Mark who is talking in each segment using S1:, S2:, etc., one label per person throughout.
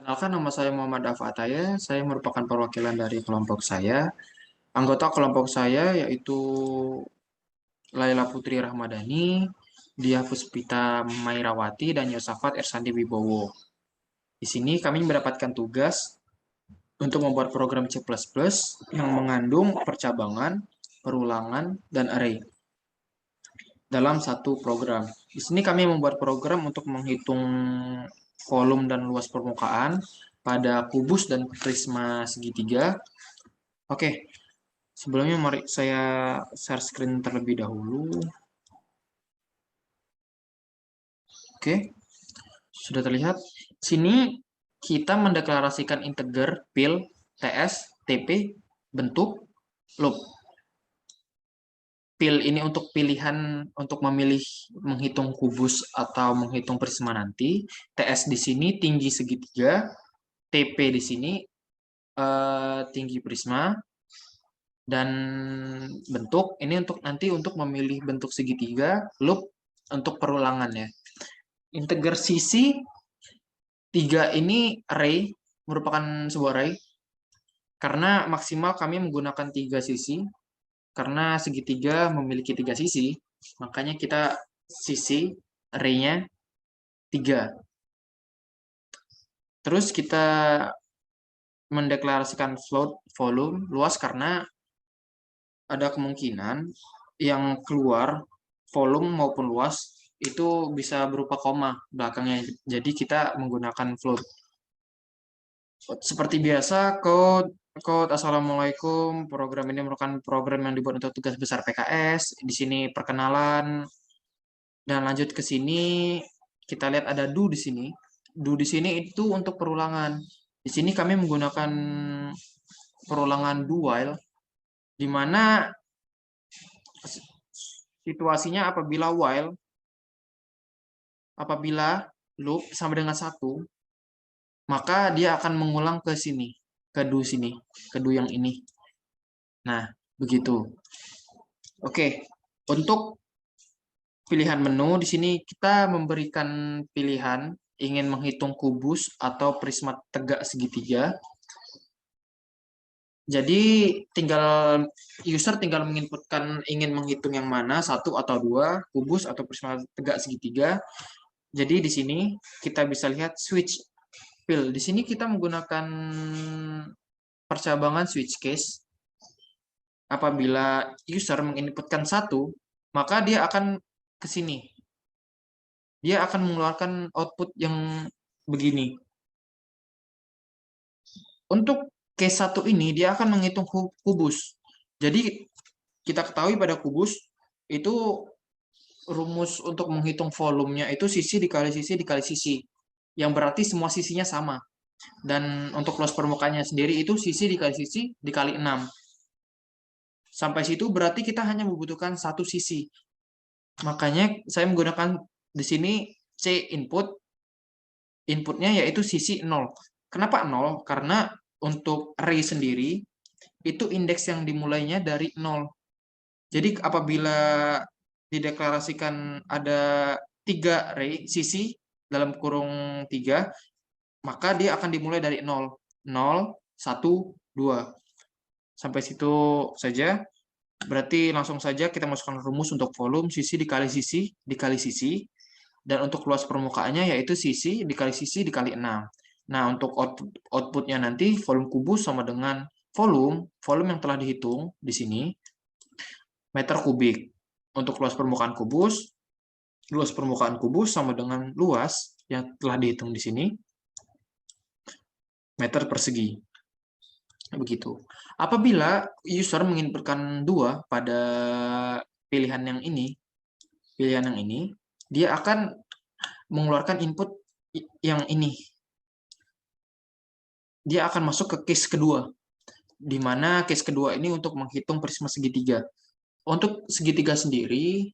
S1: Perkenalkan, nama saya Muhammad Afataya. Saya merupakan perwakilan dari kelompok saya. Anggota kelompok saya yaitu Laila Putri Rahmadani, Dia Puspita Mairawati, dan Yosafat Ersandi Wibowo. Di sini kami mendapatkan tugas untuk membuat program C++ yang mengandung percabangan, perulangan, dan array dalam satu program. Di sini kami membuat program untuk menghitung volume dan luas permukaan pada kubus dan prisma segitiga. Oke, sebelumnya mari saya share screen terlebih dahulu. Oke, sudah terlihat. Sini kita mendeklarasikan integer, pil, ts, tp, bentuk, loop. Pil ini untuk pilihan untuk memilih menghitung kubus atau menghitung prisma nanti. TS di sini tinggi segitiga, TP di sini tinggi prisma, dan bentuk ini untuk nanti untuk memilih bentuk segitiga, loop untuk perulangan ya. Integer sisi 3 ini array, merupakan sebuah array karena maksimal kami menggunakan 3 sisi. Karena segitiga memiliki 3 sisi, makanya kita sisi array-nya 3. Terus kita mendeklarasikan float volume luas karena ada kemungkinan yang keluar volume maupun luas itu bisa berupa koma belakangnya. Jadi kita menggunakan float. Seperti biasa, code Assalamualaikum. Program ini merupakan program yang dibuat untuk tugas besar PKS. Di sini perkenalan. Dan lanjut ke sini, kita lihat ada do di sini. Do di sini itu untuk perulangan. Di sini kami menggunakan perulangan do while, di mana situasinya apabila loop sama dengan 1, maka dia akan mengulang ke sini, ke do yang ini. Nah, begitu. Oke, untuk pilihan menu di sini kita memberikan pilihan ingin menghitung kubus atau prisma tegak segitiga. Jadi user tinggal menginputkan ingin menghitung yang mana, 1 atau 2, kubus atau prisma tegak segitiga. Jadi di sini kita bisa lihat switch fill. Di sini kita menggunakan percabangan switch case. Apabila user menginputkan 1, maka dia akan ke sini. Dia akan mengeluarkan output yang begini. Untuk case 1 ini, dia akan menghitung kubus. Jadi, kita ketahui pada kubus, itu rumus untuk menghitung volumenya itu sisi dikali sisi dikali sisi. Yang berarti semua sisinya sama. Dan untuk luas permukaannya sendiri itu sisi dikali 6. Sampai situ berarti kita hanya membutuhkan satu sisi. Makanya saya menggunakan di sini C input. Inputnya yaitu sisi 0. Kenapa 0? Karena untuk array sendiri, itu indeks yang dimulainya dari 0. Jadi apabila dideklarasikan ada 3 array sisi dalam kurung 3, maka dia akan dimulai dari 0. 0, 1, 2. Sampai situ saja. Berarti langsung saja kita masukkan rumus untuk volume sisi dikali sisi. Dan untuk luas permukaannya yaitu sisi dikali 6. Nah, untuk outputnya nanti volume kubus sama dengan volume yang telah dihitung di sini, meter kubik. Untuk luas permukaan kubus sama dengan luas yang telah dihitung di sini, meter persegi. Begitu. Apabila user menginputkan 2 pada pilihan yang ini, dia akan mengeluarkan input yang ini. Dia akan masuk ke case kedua, di mana case kedua ini untuk menghitung prisma segitiga. Untuk segitiga sendiri,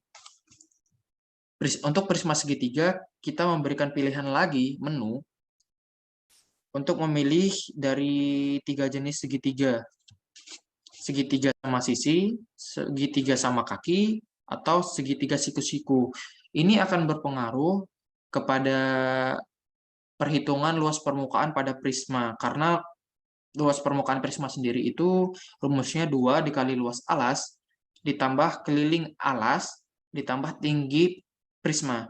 S1: untuk prisma segitiga, kita memberikan pilihan lagi menu untuk memilih dari 3 jenis segitiga. Segitiga sama sisi, segitiga sama kaki, atau segitiga siku-siku. Ini akan berpengaruh kepada perhitungan luas permukaan pada prisma. Karena luas permukaan prisma sendiri itu rumusnya 2 dikali luas alas ditambah keliling alas ditambah tinggi prisma.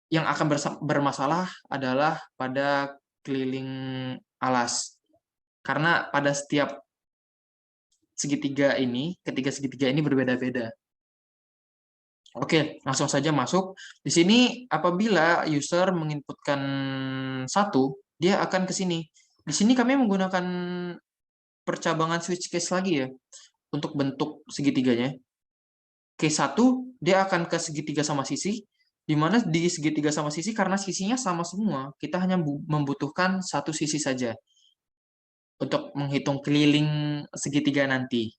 S1: Yang akan bermasalah adalah pada keliling alas. Karena pada setiap segitiga ini, ketiga segitiga ini berbeda-beda. Oke, langsung saja masuk. Di sini apabila user menginputkan 1, dia akan ke sini. Di sini kami menggunakan percabangan switch case lagi ya, untuk bentuk segitiganya. Case 1, dia akan ke segitiga sama sisi, di mana di segitiga sama sisi, karena sisinya sama semua, kita hanya membutuhkan satu sisi saja untuk menghitung keliling segitiga nanti.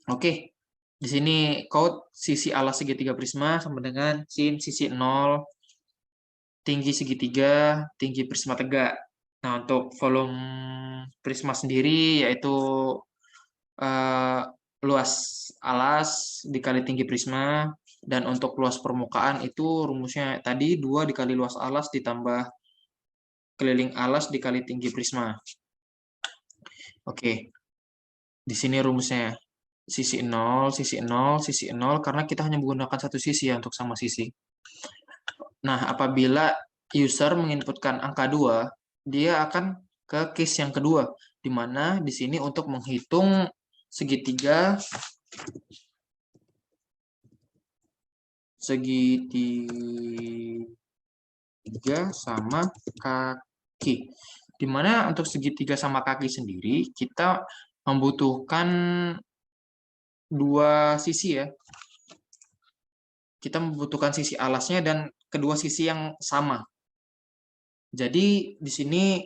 S1: Oke, di sini code sisi alas segitiga prisma sama dengan sin sisi 0, tinggi segitiga, tinggi prisma tegak. Nah, untuk volume prisma sendiri yaitu luas alas dikali tinggi prisma, dan untuk luas permukaan itu rumusnya tadi 2 dikali luas alas ditambah keliling alas dikali tinggi prisma. Oke, di sini rumusnya sisi 0, sisi 0, sisi 0, karena kita hanya menggunakan satu sisi ya untuk sama sisi. Nah, apabila user menginputkan angka 2, dia akan ke case yang kedua, di mana di sini untuk menghitung segitiga sama kaki. Di mana untuk segitiga sama kaki sendiri, kita membutuhkan dua sisi ya. Kita membutuhkan sisi alasnya dan kedua sisi yang sama. Jadi di sini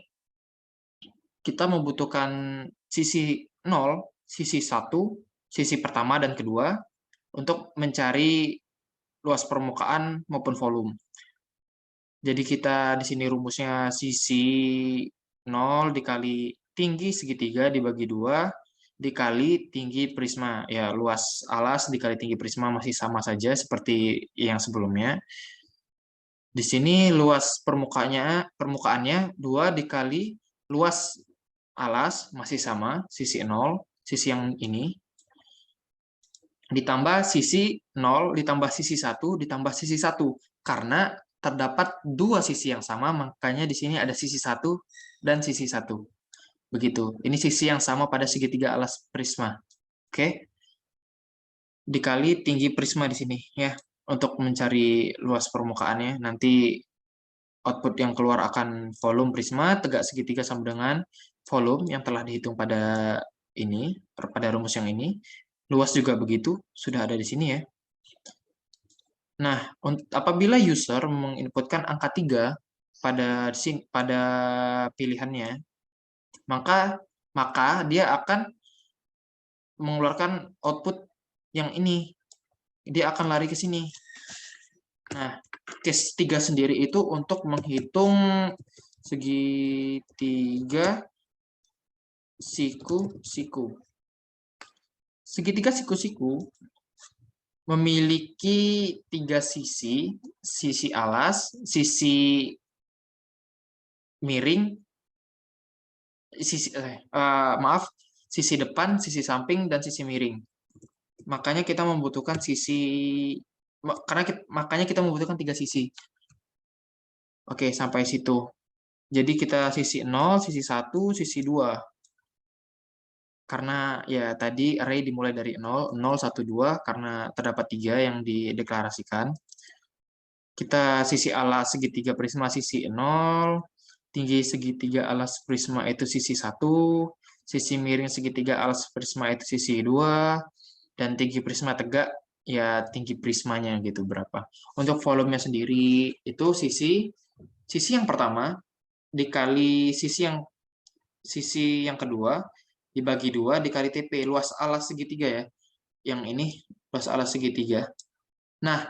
S1: kita membutuhkan sisi 0, sisi 1, sisi pertama dan kedua untuk mencari luas permukaan maupun volume. Jadi kita di sini rumusnya sisi 0 dikali tinggi segitiga dibagi 2 dikali tinggi prisma. Ya, luas alas dikali tinggi prisma masih sama saja seperti yang sebelumnya. Di sini luas permukaannya 2 dikali luas alas masih sama, sisi 0, sisi yang ini. Ditambah sisi 0, ditambah sisi 1, ditambah sisi 1. Karena terdapat dua sisi yang sama, makanya di sini ada sisi 1 dan sisi 1. Begitu. Ini sisi yang sama pada segitiga alas prisma. Oke. Dikali tinggi prisma di sini ya, untuk mencari luas permukaannya. Nanti output yang keluar akan volume prisma tegak segitiga sama dengan volume yang telah dihitung pada ini, pada rumus yang ini. Luas juga begitu, sudah ada di sini ya. Nah, apabila user menginputkan angka 3 pada pilihannya, maka dia akan mengeluarkan output yang ini. Dia akan lari ke sini. Nah, case 3 sendiri itu untuk menghitung segitiga siku-siku. Segitiga siku-siku memiliki 3 sisi, sisi alas, sisi miring, sisi depan, sisi samping, dan sisi miring. Makanya kita membutuhkan makanya kita membutuhkan 3 sisi. Oke, sampai situ. Jadi kita sisi 0, sisi 1, sisi 2. Karena ya tadi array dimulai dari 0, 0, 1, 2, karena terdapat 3 yang dideklarasikan. Kita sisi alas segitiga prisma sisi 0, tinggi segitiga alas prisma itu sisi 1, sisi miring segitiga alas prisma itu sisi 2, dan tinggi prisma tegak ya tinggi prismanya gitu berapa. Untuk volumenya sendiri itu sisi yang pertama dikali sisi yang kedua dibagi 2 dikali TP, luas alas segitiga ya. Yang ini luas alas segitiga. Nah,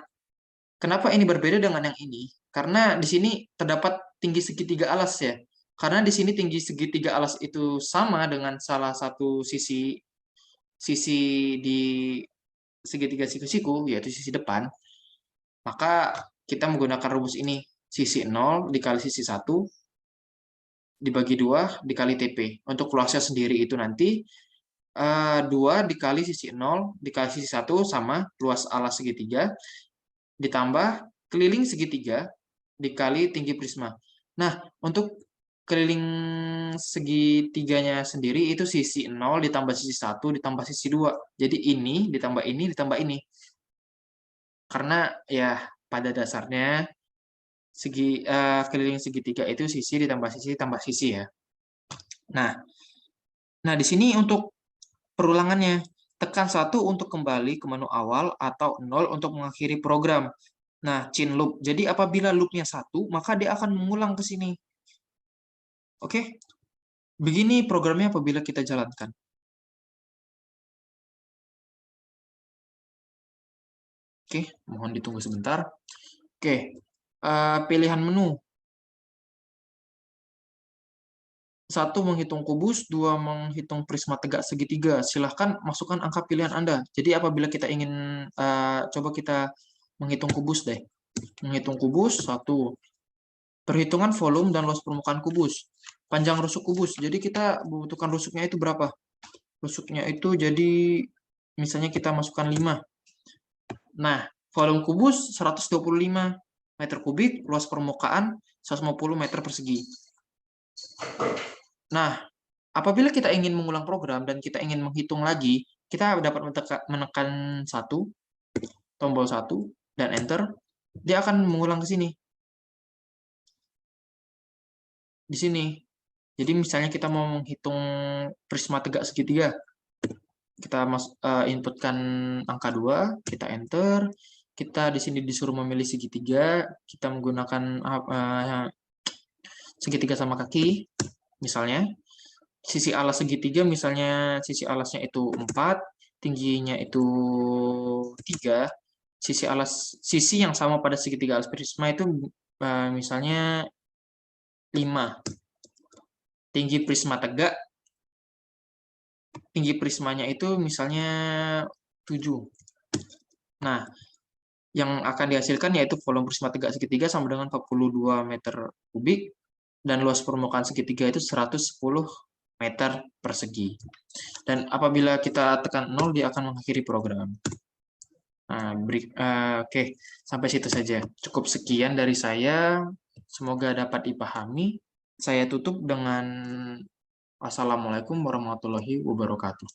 S1: kenapa ini berbeda dengan yang ini? Karena di sini terdapat tinggi segitiga alas ya. Karena di sini tinggi segitiga alas itu sama dengan salah satu sisi di segitiga siku-siku, yaitu sisi depan. Maka kita menggunakan rumus ini. sisi 0 dikali sisi 1 dibagi 2 dikali TP. Untuk luasnya sendiri itu nanti 2 dikali sisi 0 dikali sisi 1 sama luas alas segitiga ditambah keliling segitiga dikali tinggi prisma. Nah, untuk keliling segitiganya sendiri itu sisi 0 ditambah sisi 1 ditambah sisi 2. Jadi ini ditambah ini ditambah ini. Karena ya pada dasarnya keliling segitiga itu sisi ditambah sisi ya. Nah, di sini untuk perulangannya, tekan 1 untuk kembali ke menu awal atau 0 untuk mengakhiri program. Nah, chain loop. Jadi apabila loopnya 1, maka dia akan mengulang ke sini. Oke? Begini programnya apabila kita jalankan. Oke, mohon ditunggu sebentar. Oke, pilihan menu. 1 menghitung kubus, 2 menghitung prisma tegak segitiga. Silahkan masukkan angka pilihan Anda. Jadi apabila kita ingin, coba kita menghitung kubus deh. Menghitung kubus, 1. Perhitungan volume dan luas permukaan kubus. Panjang rusuk kubus. Jadi kita membutuhkan rusuknya itu berapa? Rusuknya itu jadi, misalnya kita masukkan 5. Nah, volume kubus 125 meter kubik, luas permukaan 150 meter persegi. Nah, apabila kita ingin mengulang program dan kita ingin menghitung lagi, kita dapat menekan 1, tombol 1, dan enter. Dia akan mengulang ke sini. Di sini. Jadi misalnya kita mau menghitung prisma tegak segitiga. Kita inputkan angka 2, kita enter. Kita di sini disuruh memilih segitiga. Kita menggunakan segitiga sama kaki, misalnya. Sisi alas segitiga, misalnya sisi alasnya itu 4, tingginya itu 3. Sisi yang sama pada segitiga alas prisma itu misalnya 5. Tinggi prisma tegak, tinggi prismanya itu misalnya 7. Nah, yang akan dihasilkan yaitu volume prisma tegak segitiga sama dengan 42 meter kubik, dan luas permukaan segitiga itu 110 meter persegi. Dan apabila kita tekan 0, dia akan mengakhiri program. Nah, oke, sampai situ saja. Cukup sekian dari saya. Semoga dapat dipahami. Saya tutup dengan Assalamualaikum warahmatullahi wabarakatuh.